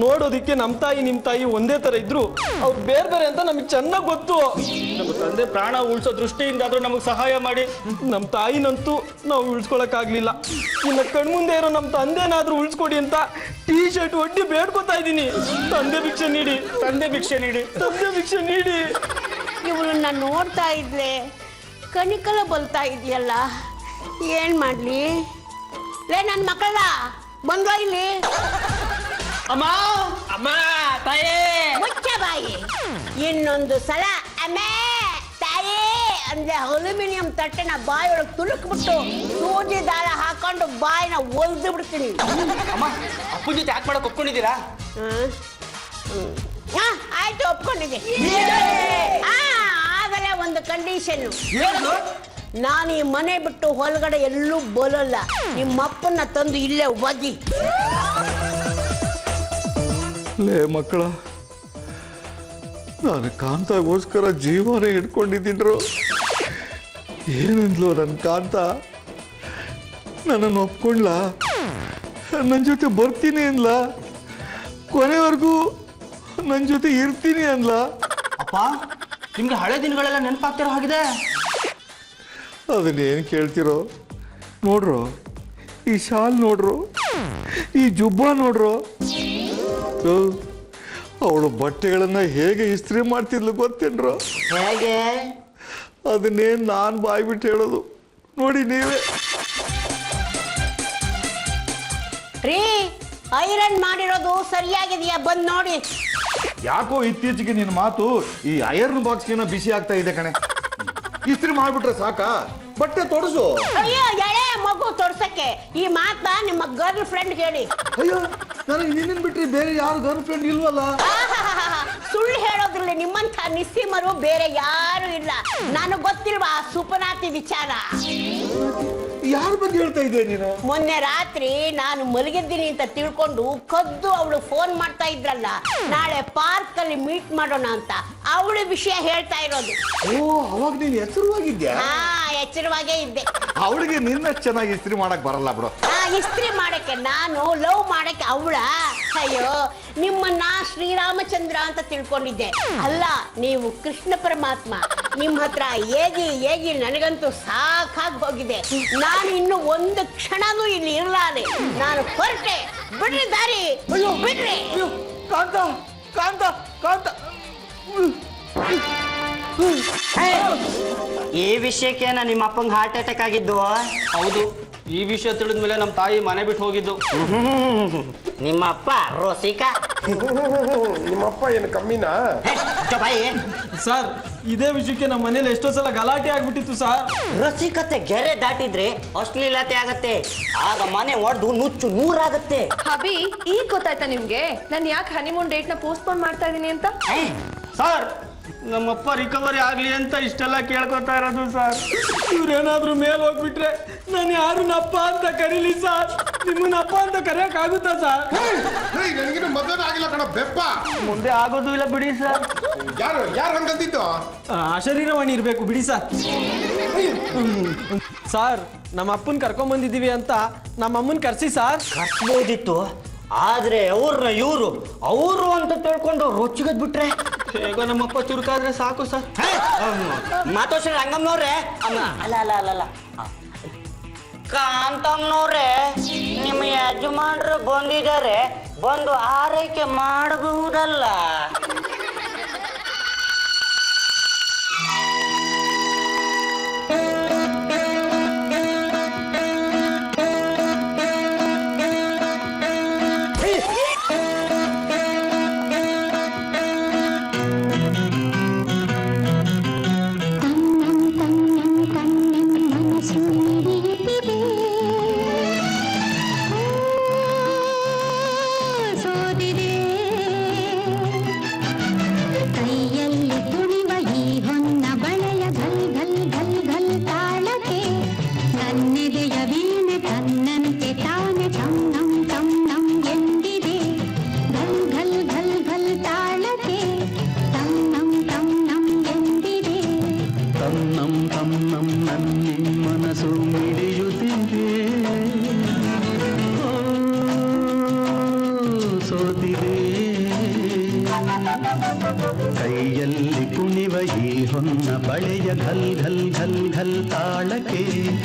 ನೋಡೋದಿಕ್ಕೆ ನಮ್ಮ ತಾಯಿ ನಿಮ್ ತಾಯಿ ಒಂದೇ ತರ ಇದ್ರು ಅವ್ರು ಬೇರೆ ಬೇರೆ ಅಂತ ನಮಗೆ ಚೆನ್ನಾಗಿ ಗೊತ್ತು. ನಮ್ಮ ತಂದೆ ಪ್ರಾಣ ಉಳಿಸೋ ದೃಷ್ಟಿಯಿಂದ ಆದ್ರೂ ನಮಗೆ ಸಹಾಯ ಮಾಡಿ. ನಮ್ಮ ತಾಯಿನಂತೂ ನಾವು ಉಳಿಸ್ಕೊಳಕ್ಕಾಗ್ಲಿಲ್ಲ, ಇನ್ನು ಕಣ್ಮುಂದೆ ಇರೋ ನಮ್ಮ ತಂದೆನಾದ್ರೂ ಉಳಿಸ್ಕೊಡಿ ಅಂತ ಟೀ ಶರ್ಟ್ ಒಡ್ಡಿ ಬೇಡ್ಕೋತಾ ಇದ್ದೀನಿ. ತಂದೆ ಭಿಕ್ಷೆ ನೀಡಿ, ತಂದೆ ಭಿಕ್ಷೆ ನೀಡಿ, ತಂದೆ ಭಿಕ್ಷೆ ನೀಡಿ. ಇವಳನ್ನ ನೋಡ್ತಾ ಇದ್ಲೆ ಕನಿಕಲ ಬಲ್ತಾ ಇದೆಯಲ್ಲ, ಏನ್ ಮಾಡ್ಲಿ? ಲೇ ನನ್ನ ಮಕ್ಕಳ ಬಂದ್ವ ಇಲ್ಲಿ? ಅಮ್ಮ ಅಮ್ಮ ತಾಯೇ, ಮುಚ್ಚ ಬಾಯಿ. ಇನ್ನೊಂದು ಸಲ ಅಮ್ಮೇ ತಾಯೇ ಅಂದ್ರೆ ಅಲ್ಯೂಮಿನಿಯಂ ತಟ್ಟೆನ ಬಾಯೊಳಗೆ ತುಳುಕ್ಬಿಟ್ಟು ಸೂಜಿ ದಾರ ಹಾಕೊಂಡು ಬಾಯಿನ ಒಲ್ದು ಬಿಡ್ತೀನಿ. ಅಮ್ಮ ಅಪ್ಪನ ಜೊತೆ ಯಾಕೆ ಮಾಡಕ್ ಒಪ್ಕೊಂಡಿದ್ದೀರಾ? ಆಯ್ತು, ಒಪ್ಕೊಂಡಿದ್ದೆ. ಆಗಲೇ ಒಂದು ಕಂಡೀಷನ್, ನಾನು ಈ ಮನೆ ಬಿಟ್ಟು ಹೊರಗಡೆ ಎಲ್ಲೂ ಬರೋಲ್ಲ. ನಿಮ್ಮಪ್ಪನ್ನ ತಂದು ಇಲ್ಲೇ ಒದಿ. ಲೇ ಮಕ್ಕಳ, ನಾನು ಕಾಂತಗೋಸ್ಕರ ಜೀವನ ಇಟ್ಕೊಂಡಿದ್ದೀನ್ರು. ಏನಂದ್ಲು ನನ್ನ ಕಾಂತ? ನನ್ನನ್ನು ಒಪ್ಕೊಂಡ್ಲ, ನನ್ನ ಜೊತೆ ಬರ್ತೀನಿ ಅನ್ಲ, ಕೊನೆವರೆಗೂ ನನ್ನ ಜೊತೆ ಇರ್ತೀನಿ ಅನ್ಲ. ಅಪ್ಪ, ನಿಮ್ಗೆ ಹಳೆ ದಿನಗಳೆಲ್ಲ ನೆನಪಾಗ್ತಿರೋ ಹಾಗಿದೆ. ಅದನ್ನೇನು ಕೇಳ್ತಿರೋ? ನೋಡ್ರು, ಈ ಶಾಲ್ ನೋಡ್ರು, ಈ ಜುಬ್ಬ ನೋಡ್ರು. ಅವಳು ಬಟ್ಟೆಗಳನ್ನ ಹೇಗೆ ಇಸ್ತ್ರಿ ಮಾಡ್ತಿದ್ಲು ಗೊತ್ತೇನ್ರು? ಹೇಗೆ? ಅದನ್ನೇನು ನಾನು ಬಾಯ್ಬಿಟ್ಟು ಹೇಳೋದು, ನೋಡಿ ನೀವೇ. ರೀ, ಐರನ್ ಮಾಡಿರೋದು ಸರಿಯಾಗಿದೆಯಾ? ಬಂದ್ ನೋಡಿ. ಯಾಕೋ ಇತ್ತೀಚೆಗೆ ನಿನ್ನ ಮಾತು ಈ ಐರನ್ ಬಾಕ್ಸ್ಗೆನ ಬಿಸಿ ಆಗ್ತಾ ಇದೆ ಕಣೆ. ಇಸ್ತ್ರಿ ಮಾಡ್ಬಿಟ್ರೆ ಸಾಕಾ? ಬಟ್ಟೆ ತೊಡಸು. ಅಯ್ಯೋ, ಎಳೆ ಮಗು ತೊಡ್ಸಕ್ಕೆ ಈ ಮಾತ ನಿಮ್ಮ ಗರ್ಲ್ ಫ್ರೆಂಡ್ ಹೇಳಿ. ಅಯ್ಯೋ, ನನಗೆ ನಿನ್ನ ಬಿಟ್ರೆ ಬೇರೆ ಯಾರು ಗರ್ಲ್ ಫ್ರೆಂಡ್ ಇಲ್ವಲ್ಲ? ಸುಳ್ಳು ಹೇಳೋದ್ರಲ್ಲಿ ನಿಮ್ಮಂಥ ನಿಸ್ಸೀಮರು ಬೇರೆ ಯಾರು ಇಲ್ಲ. ನನಗೆ ಗೊತ್ತಿಲ್ವಾ ಸುಪನಾತಿ ವಿಚಾರ? ಯಾರ ಬಗ್ಗೆ ಹೇಳ್ತಾ ಇದ್ದೆ ನೀನು? ಮೊನ್ನೆ ರಾತ್ರಿ ನಾನು ಮಲಗಿದ್ದೀನಿ ಅಂತ ತಿಳ್ಕೊಂಡು ಕದ್ದು ಅವಳು ಫೋನ್ ಮಾಡ್ತಾ ಇದ್ರಲ್ಲ, ನಾಳೆ ಪಾರ್ಕ್ ಅಲ್ಲಿ ಮೀಟ್ ಮಾಡೋಣ ಅಂತ. ಅವಳ ವಿಷಯ ಹೇಳ್ತಾ ಇರೋದು. ಓ, ಅವಾಗ ನೀನು ಎಚ್ಚರವಾಗಿದ್ಯಾ? ಎಚ್ಚರವಾಗೇ ಇದ್ದೆ. ಅವಳಿಗೆ ನಿನ್ನ ಚೆನ್ನಾಗಿ ಇಸ್ತ್ರಿ ಮಾಡಕ್ ಬರಲ್ಲ ಬಿಡು. ಇಸ್ತ್ರಿ ಮಾಡಕ್ಕೆ ನಾನು, ಲವ್ ಮಾಡಕ್ಕೆ ಅವಳ. ಅಯ್ಯೋ ನಿಮ್ಮನ್ನ ಶ್ರೀರಾಮಚಂದ್ರ ಅಂತ ತಿಳ್ಕೊಂಡಿದ್ದೆ. ಅಲ್ಲ, ನೀವು ಕೃಷ್ಣ ಪರಮಾತ್ಮ. ನಿಮ್ಮ ಹತ್ರ ಹೇಗಿ ನನಗಂತೂ ಸಾಕಾಗಿ ಹೋಗಿದೆ. ನಾನು ಇನ್ನು ಒಂದು ಕ್ಷಣನೂ ಇಲ್ಲಿ ಇರಲಾರೆ. ನಾನು ಹೊರಟೆ. ಬಿಡ್ರಿ ದಾರಿ, ಬಿಡ್ರಿ. ಕಾಂತ ಕಾಂತ ಕಾಂತ ಈ ವಿಷಯಕ್ಕೇನ ನಿಮ್ಮ ಅಪ್ಪಂಗೆ ಹಾರ್ಟ್ ಅಟ್ಯಾಕ್ ಆಗಿದ್ದು? ಹೌದು, ಈ ವಿಷಯ ತಿಳಿದ ಮೇಲೆ ನಮ್ಮ ತಾಯಿ ಮನೆ ಬಿಟ್ಟು ಹೋಗಿದ್ದು. ನಿಮ್ಮ ಅಪ್ಪ ರೋಸಿಕ ನಿಮ್ಮಪ್ಪ ಏನು ಕಮ್ಮಿನಾ? ಸರ್, ಇದೇ ವಿಷಯಕ್ಕೆ ನಮ್ಮ ಮನೇಲಿ ಎಷ್ಟೋ ಸಲ ಗಲಾಟೆ ಆಗ್ಬಿಟ್ಟಿತ್ತು ಸರ್. ರಸಿಕತೆ ಗೆರೆ ದಾಟಿದ್ರೆ ಅಶ್ಲೀಲತೆ ಆಗತ್ತೆ. ಆಗ ಮನೆ ಒಡೆದು ನುಚ್ಚು ನೂರಾಗತ್ತೆ. ಹಬಿ, ಈಗ ಗೊತ್ತಾಯ್ತಾ ನಿಮ್ಗೆ ನಾನು ಯಾಕೆ ಹನಿಮೂನ್ ಡೇಟ್ ನ ಪೋಸ್ಟ್ಪೋನ್ ಮಾಡ್ತಾ ಇದೀನಿ ಅಂತ? ಸರ್, ನಮ್ಮಪ್ಪ ರಿಕವರಿ ಆಗ್ಲಿ ಅಂತ ಇಷ್ಟೆಲ್ಲ ಕೇಳ್ಕೊತಾ ಇರೋದು ಸರ್. ಇವ್ರೇನಾದ್ರೂ ಮೇಲ್ ಹೋಗ್ಬಿಟ್ರೆ ನಾನು ಯಾರನ್ನ ಅಪ್ಪ ಅಂತ ಕರೀಲಿ ಸರ್? ನಿಮ್ಮನ್ನ ಅಪ್ಪ ಅಂತ ಕರೆಯಕ್ ಆಗುತ್ತಾ ಸರ್? ನನಗಿನ್ನು ಮದುವೆ ಆಗಿಲ್ಲ ಕಣ ಬೆಪ್ಪ. ಮುಂದೆ ಆಗೋದು ಇಲ್ಲ ಬಿಡಿ ಸರ್. ಯಾರು ಹಂಗಂತಿದ್ದು? ಅಶರೀರವಾಣಿ ಇರ್ಬೇಕು ಬಿಡಿ ಸರ್. ಸರ್, ನಮ್ಮ ಅಪ್ಪನ್ ಕರ್ಕೊಂಡ್ ಬಂದಿದೀವಿ ಅಂತ ನಮ್ಮ ಅಮ್ಮನ್ ಕರ್ಸಿ ಸರ್. ಕರ್ಸ್ಬೋದಿತ್ತು, ಆದ್ರೆ ಅವ್ರನ್ನ ಅವರು ಅಂತ ತಿಳ್ಕೊಂಡು ರೊಚ್ಚಿಗದ್ ಬಿಟ್ರೆ ಹೇಗೋ ನಮ್ಮಪ್ಪ ಚುರುಕಾದ್ರೆ ಸಾಕು ಸರ್. ಮಾತೋಶ್ರೀ ರಂಗಮ್ಮನವ್ರೆ, ಅಲ್ಲ ಕಾಂತಮ್ಮನವ್ರೆ, ನಿಮ್ಮ ಯಜಮಾನ್ರು ಬಂದಿದ್ದಾರೆ, ಬಂದು ಆರೈಕೆ ಮಾಡಬಹುದಲ್ಲ? ಕೈಯಲ್ಲಿ ಕುಣಿವ ಈ ಹೊನ್ನ ಬಳೆಯ ಘಲ್ ಘಲ್ ಘಲ್ ಘಲ್ ತಾಳಕ್ಕೆ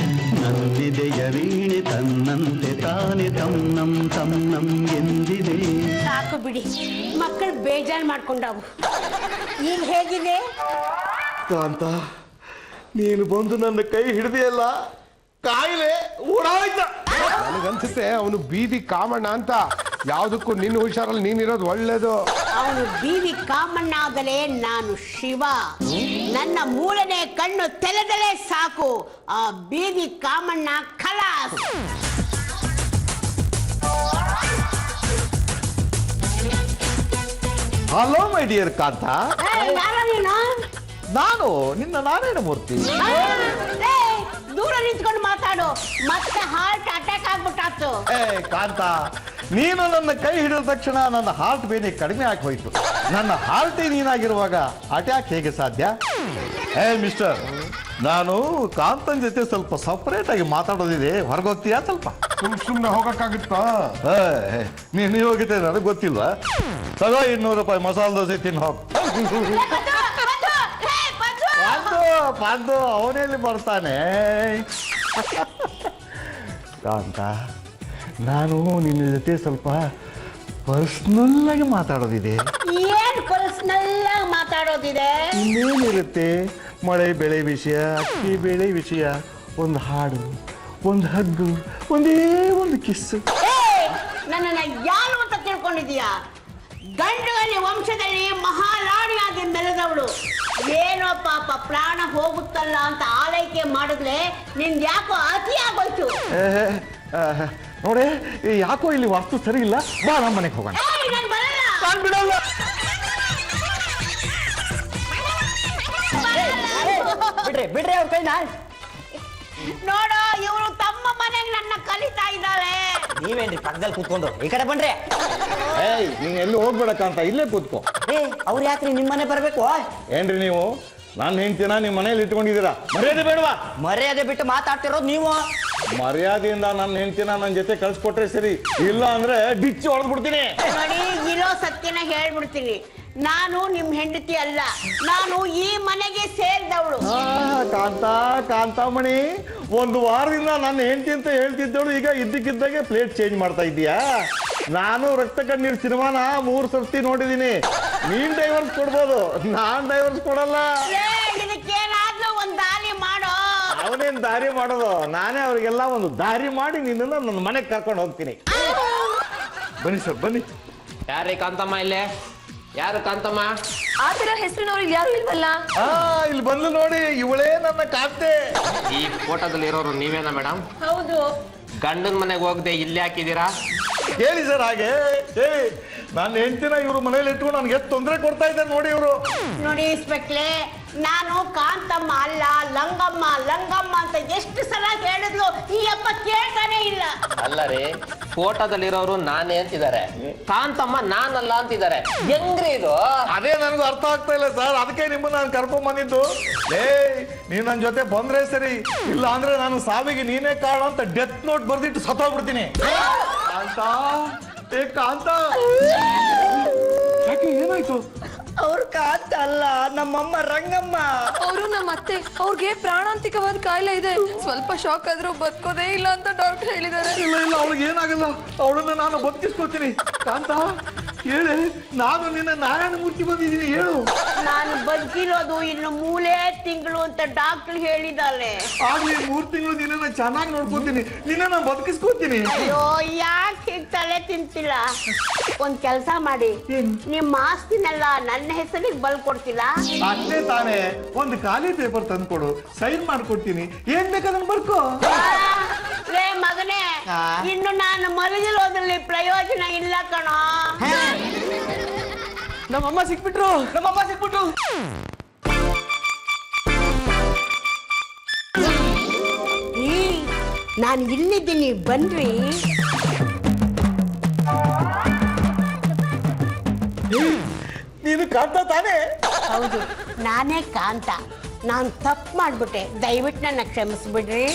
ನನ್ನಿದೆಯ ವೀಣೆ ತನ್ನಂತೆ ತಾನೆ ತನ್ನಂ ತನ್ನಂ ಎಂದಿದೆ. ಸಾಕು ಬಿಡಿ, ಮಕ್ಕಳು ಬೇಜಾರು ಮಾಡ್ಕೊಂಡವು. ಈಗ ಹೇಗಿದೆ? ಕಾಂತ, ನೀನು ಬಂದು ನನ್ನ ಕೈ ಹಿಡಿದೆಯಲ್ಲ, ಕಾಯಿಲೆ ಓಡಾಯ್ತ. ನನಗನ್ಸುತ್ತೆ ಅವನು ಬೀದಿ ಕಾಮಣ್ಣ ಅಂತ. ಯಾವ್ದಕ್ಕೂ ನಿನ್ನ ಹುಷಾರಲ್ಲಿ ನೀನಿರೋದು ಒಳ್ಳೇದು. ಅವನು ಬೀದಿ ಕಾಮಣ್ಣ ಆಗಲೇ ನಾನು ಶಿವ. ನನ್ನ ಮೂರನೇ ಕಣ್ಣು ತೆರೆದಲೇ ಸಾಕು, ಆ ಬೀದಿ ಕಾಮಣ್ಣ ಖಲಾಸ್. ಹಲೋ ಮೈ ಡಿಯರ್ ಕಾಂತ. ಯಾರೋ ನೀನು? ನಾನು ನಿನ್ನ ನಾರಾಯಣ ಮೂರ್ತಿ. ದೂರ ನಿಂತ್ಕೊಂಡು ಮಾತಾಡು, ಮತ್ತೆ ಹಾರ್ಟ್ ಅಟ್ಯಾಕ್ ಆಗ್ಬಿಟ್ಟಾತು. ಕಾಂತ, ನೀನು ನನ್ನ ಕೈ ಹಿಡಿದ ತಕ್ಷಣ ನನ್ನ ಹಾರ್ಟ್ ಬೇನೆ ಕಡಿಮೆ ಆಗಿ ಹೋಯ್ತು. ನನ್ನ ಹಾರ್ಟೇ ನೀನಾಗಿರುವಾಗ ಅಟ್ಯಾಕ್ ಹೇಗೆ ಸಾಧ್ಯ? ಮಿಸ್ಟರ್, ನಾನು ಕಾಂತನ ಜೊತೆ ಸ್ವಲ್ಪ ಸಪರೇಟ್ ಆಗಿ ಮಾತಾಡೋದಿದೆ, ಹೊರಗೋಗ್ತೀಯಾ ಸ್ವಲ್ಪ? ಸುಮ್ಮನೆ ಹೋಗಕ್ಕಾಗುತ್ತಾ? ನೀನು ಹೋಗಿದ್ದೆ ನನಗೆ ಗೊತ್ತಿಲ್ವಾ? ತಗೋ 200 ರೂಪಾಯಿ ಮಸಾಲೆ ದೋಸೆ ತಿನ್ನು ಹೋಗ್. ಪಾಂಡು ಅವನೆಲ್ಲಿ ಬರ್ತಾನೆ? ಕಾಂತ, ನಾನು ನಿನ್ನ ಜೊತೆ ಸ್ವಲ್ಪ ಪರ್ಸ್ನಲ್ ಆಗಿ ಮಾತಾಡೋದಿದೆ. ಏನ್ ಪರ್ಸನಲ್ ಆಗಿ ಮಾತಾಡೋದಿದೆ? ಇನ್ನೇನಿರುತ್ತೆ, ಮಳೆ ಬೆಳೆ ವಿಷಯ, ಅಕ್ಕಿ ಬೆಳೆ ವಿಷಯ, ಒಂದು ಹಾಡು, ಒಂದು ಹಗ್ಗು, ಒಂದೇ ಒಂದು ಕಿಸ್ಸು. ನನ್ನನ್ನ ಯಾರು ಅಂತ ತಿಳ್ಕೊಂಡಿದೀಯಾ? ಗಂಡುಗಲಿ ವಂಶದಲ್ಲಿ ಮಹಾರಾಣಿಯಾಗಿ ಮೆರೆದವಳು. ಏನೋ ಪಾಪ ಪ್ರಾಣ ಹೋಗುತ್ತಲ್ಲ ಅಂತ ಆಲೈಕೆ ಮಾಡಿದ್ರೆ ನಿಂದು ಯಾಕೋ ಅತಿ ಆಗೋಯ್ತು. ನೋಡೆ, ಯಾಕೋ ಇಲ್ಲಿ ವಾಸ್ತು ಸರಿ ಇಲ್ಲ, ಬಾ ನಮ್ಮ ಮನೆಗೆ ಹೋಗೋಣ. ನಾನ್ ಬರಲ್ಲ. ಬಿಡಲ್ಲ. ಬಿಡ್ರಿ ಅವ್ರ ಕೈನ. ನೋಡು, ಇವರು ತಮ್ಮ ಮನೆಗೆ ನನ್ನ ಕಲಿತಾ ಇದ್ದಾಳೆ. ನೀವೇನ್ರಿ ಪಕ್ಕದಲ್ಲಿ ಕೂತ್ಕೊಂಡು ಈ ಕಡೆ ಬನ್ರಿ. ನೀನ್ ಎಲ್ಲಿ ಹೋಗ್ಬೇಡಕ್ಕ ಅಂತ ಇಲ್ಲೇ ಕೂತ್ಕೋ. ಅವ್ರು ಯಾಕ್ರಿ ನಿಮ್ ಮನೆ ಬರ್ಬೇಕು? ಏನ್ರಿ ನೀವು ನನ್ನ ಹೆಂಡ್ತಿನ ನಿಮ್ಮ ಮನೇಲಿ ಇಟ್ಕೊಂಡಿದ್ದೀರಾ, ಮರ್ಯಾದೆ ಬೇಡವಾ? ಮರ್ಯಾದೆ ಬಿಟ್ಟು ಮಾತಾಡ್ತಿರೋದು ನೀವು. ಮರ್ಯಾದೆಯಿಂದ ನನ್ನ ಹೆಂಡ್ತಿನ ನನ್ನ ಜೊತೆ ಕಳ್ಸಿಕೊಟ್ರೆ ಸರಿ, ಇಲ್ಲ ಅಂದ್ರೆ ಡಿಚ್ಚಿ ಹೊಡೆದ್ಬಿಡ್ತೀನಿ. ನೋಡಿ, ಇರೋ ಸತ್ಯನ ಹೇಳ್ಬಿಡ್ತೀನಿ, ನಾನು ನಿಮ್ ಹೆಂಡತಿ ಅಲ್ಲ, ನಾನು ಈ ಮನೆಗೆ ಸೇರಿದವಳು. ಕಾಂತಾಮಣಿ, ಒಂದು ವಾರದಿಂದ ನನ್ನ ಹೆಂಡತಿ ಅಂತ ಹೇಳ್ತಿದ್ದವಳು ಈಗ ಇದ್ದಕ್ಕಿದ್ದಾಗೆ ಪ್ಲೇಟ್ ಚೇಂಜ್ ಮಾಡ್ತಾ ಇದ್ದೀಯಾ? ನಾನು ರಕ್ತ ಕಣ್ಣೀರ್ ಸಿನಿಮಾನ 3 ಸರ್ತಿ ನೋಡಿದೀನಿ. ನೀನ್ ಡೈವರ್ಸ್ ಕೊಡ್ಬೋದು, ನಾನ್ ಡೈವರ್ಸ್ ಕೊಡಲ್ಲ. ಇದಕ್ಕೇನಾದ್ರೂ ಒಂದ್ ದಾರಿ ಮಾಡೋ. ಅವನೇನ್ ದಾರಿ ಮಾಡೋದು, ನಾನೇ ಅವ್ರಿಗೆಲ್ಲ ಒಂದು ದಾರಿ ಮಾಡಿ ನಿನ್ನನ್ನ ನನ್ನ ಮನೆಗೆ ಕರ್ಕೊಂಡು ಹೋಗ್ತೀನಿ. ಬನ್ನಿ ಸರ್, ಬನ್ನಿ. ಯಾರೇ ಕಾಂತಮ್ಮ ಇಲ್ಲೇ? ಯಾರು ಕಾಂತಮ್ಮ? ಆ ತರ ಹೆಸರಿನವ್ರಿಗೆ ಯಾರು ಇಲ್ವಲ್ಲ? ಇಲ್ಲಿ ಬಂದು ನೋಡಿ, ಇವಳೇ ನನ್ನ ಕಾಂತೆ. ಈ ಫೋಟೋದಲ್ಲಿ ಇರೋರು ನೀವೇನಾ ಮೇಡಮ್? ಹೌದು. ಗಂಡನ ಮನೆಗೆ ಹೋಗದೆ ಇಲ್ಲಿ ಹಾಕಿದ್ದೀರಾ? ಹೇಳಿ ಸರ್, ಹಾಗೆ ಹೇಳಿ. ನನ್ನ ಹೆಂಡ್ತಿನ ಇವ್ರ ಮನೇಲಿ ಇಟ್ಕೊಂಡು ನನ್ಗೆ ಎಷ್ಟು ತೊಂದರೆ ಕೊಡ್ತಾ ಇದ್ದಾರೆ ನೋಡಿ ಇವರು. ನೋಡಿ ಇನ್ಸ್ಪೆಕ್ಟ್ರೆ, ನಾನು ಕಾಂತಮ್ಮ ಅಲ್ಲ, ಲಂಗಮ್ಮ ಲಂಗಮ್ಮ ಅಂತ ಎಷ್ಟು ಸಲ ಹೇಳಿದ್ಲು, ಈ ಅಪ್ಪ ಕೇಳ್ತಾನೆ ಇಲ್ಲ. ಅಲ್ಲ ರೀ, ಫೋಟೋದಲ್ಲಿರೋರು ನಾನೇ ಅಂತಿದ್ದಾರೆ, ಕಾಂತಮ್ಮ ನಾನಲ್ಲ ಅಂತಿದ್ದಾರೆ. ಹೆಂಗ್ರಿ ಇದು? ಅದೇ ನನಗೂ ಅರ್ಥ ಆಗ್ತಾ ಇಲ್ಲ ಸರ್, ಅದಕ್ಕೆ ನಿಮ್ಮನ್ನ ನಾನು ಕರ್ಕೊಂಡ್ ಬಂದಿದ್ದು. ನೀವ್ ನನ್ನ ಜೊತೆ ಬಂದ್ರೆ ಸರಿ, ಇಲ್ಲ ಅಂದ್ರೆ ನಾನು ಸಾವಿಗೆ ನೀನೇ ಕಾರಣ ಅಂತ ಡೆತ್ ನೋಟ್ ಬರ್ದಿಟ್ಟು ಸತ್ತೋಗ್ಬಿಡ್ತೀನಿ. ಕಾಂತ, ಏ ಕಾಂತ, ಯಾಕೆ ಏನಾಯ್ತು? ಅವ್ರು ಕಾಂತ ಅಲ್ಲ, ನಮ್ಮಮ್ಮ ರಂಗಮ್ಮ. ಅವರು ನಮ್ಮ ಅತ್ತೆ, ಅವ್ರಿಗೆ ಪ್ರಾಣಾಂತಿಕವಾದ ಕಾಯಿಲೆ ಇದೆ, ಸ್ವಲ್ಪ ಶಾಕ್ ಆದ್ರೂ ಬದುಕೋದೇ ಇಲ್ಲ ಅಂತ ಡಾಕ್ಟರ್ ಹೇಳಿದ್ದಾರೆ. ಇಲ್ಲ ಇಲ್ಲ, ಅವಳಿಗೆ ಏನಾಗಲ್ಲ, ಅವಳನ್ನ ನಾನು ಬದುಕಿಸ್ಕೊತೀನಿ. ಕಾಂತ ಹೇಳಿ, ನಾನು ನಿನ್ನ ನಾರಾಯಣ ಮೂರ್ತಿ ಬಂದಿದ್ದೀನಿ, ಹೇಳು. ನಾನು ಬದುಕಿರೋದು ಇನ್ನು 3 ತಿಂಗಳು ಅಂತ ಡಾಕ್ಟರ್ ಹೇಳಿದಾಳೆ. ಆಗ್ಲಿ, 3 ತಿಂಗಳು ನಿನ್ನ ಚೆನ್ನಾಗಿ ನೋಡ್ಕೊತೀನಿ, ನಿನ್ನ ಬದುಕಿಸ್ಕೊತೀನಿ. ಅಯ್ಯೋ, ಯಾಕೆ ತಲೆ ತಿಂತಿಲ್ಲ? ಒಂದ್ ಕೆಲ್ಸ ಮಾಡಿ, ನಿಮ್ಮ ಆಸ್ತಿನೆಲ್ಲ ನನ್ನ ಹೆಸರಿಗೆ ಬರ್ಕೊಡ್ತಿಲ್ಲ? ಅಷ್ಟೇ ತಾನೇ, ಒಂದು ಖಾಲಿ ಪೇಪರ್ ತಂದ್ಕೊಡು, ಸೈನ್ ಮಾಡ್ಕೊಡ್ತೀನಿ, ಏನ್ ಬೇಕಾದ್ರೆ ಬರ್ಕೋ. ರೇ ಮಗನೇ, ಇನ್ನು ನಾನು ಮಲಗಿರೋದ್ರಲ್ಲಿ ಪ್ರಯೋಜನ ಇಲ್ಲ ಕಣೋ. ನಮ್ಮಮ್ಮ ಸಿಕ್ಬಿಟ್ರು. ನಾನು ಇಲ್ಲಿದ್ದೀನಿ, ಬನ್ರಿ. ನೀನು ಕಾಂತ ತಾನೇ? ಹೌದು, ನಾನೇ ಕಾಂತ. ನಾನು ತಪ್ಪು ಮಾಡ್ಬಿಟ್ಟೆ, ದಯವಿಟ್ಟು ನನ್ನ ಕ್ಷಮಿಸ್ಬಿಡ್ರಿ.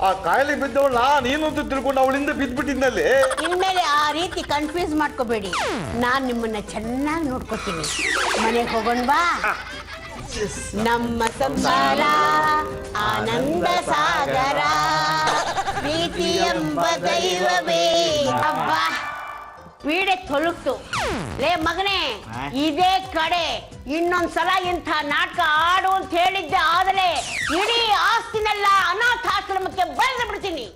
ಆ ಕಾಯಿಲೆ ಬಿದ್ದವಳ ನೀನು ಅಂತ ತಿಳ್ಕೊಂಡು ಅವಳಿಂದ ಬಿದ್ದ್ಬಿಟ್ಟಿದ್ದಲ್ಲಿ. ಇನ್ಮೇಲೆ ಆ ರೀತಿ ಕನ್ಫ್ಯೂಸ್ ಮಾಡ್ಕೋಬೇಡಿ, ನಾನ್ ನಿಮ್ಮನ್ನ ಚೆನ್ನಾಗಿ ನೋಡ್ಕೋತೀನಿ. ಮನೆಗೆ ಹೋಗೋಣ ಬಾ. ನಮ್ಮ ಸಂಸಾರ ಆನಂದ ಸಾಗರ, ಪ್ರೀತಿ ಎಂಬ ದೈವವೇ. ಅಬ್ಬಾ, ಪೀಡೆ ತೊಲಗ್ತು. ಲೇ ಮಗನೇ, ಇದೇ ಕಡೆ ಇನ್ನೊಂದ್ಸಲ ಇಂಥ ನಾಟಕ ಆಡು ಅಂತ ಹೇಳಿದ್ದೆ, ಆದರೆ ಇಡೀ ಆಸ್ತಿನೆಲ್ಲ ಅನಾಥಾಶ್ರಮಕ್ಕೆ ಬರೆದು ಬಿಡ್ತೀನಿ.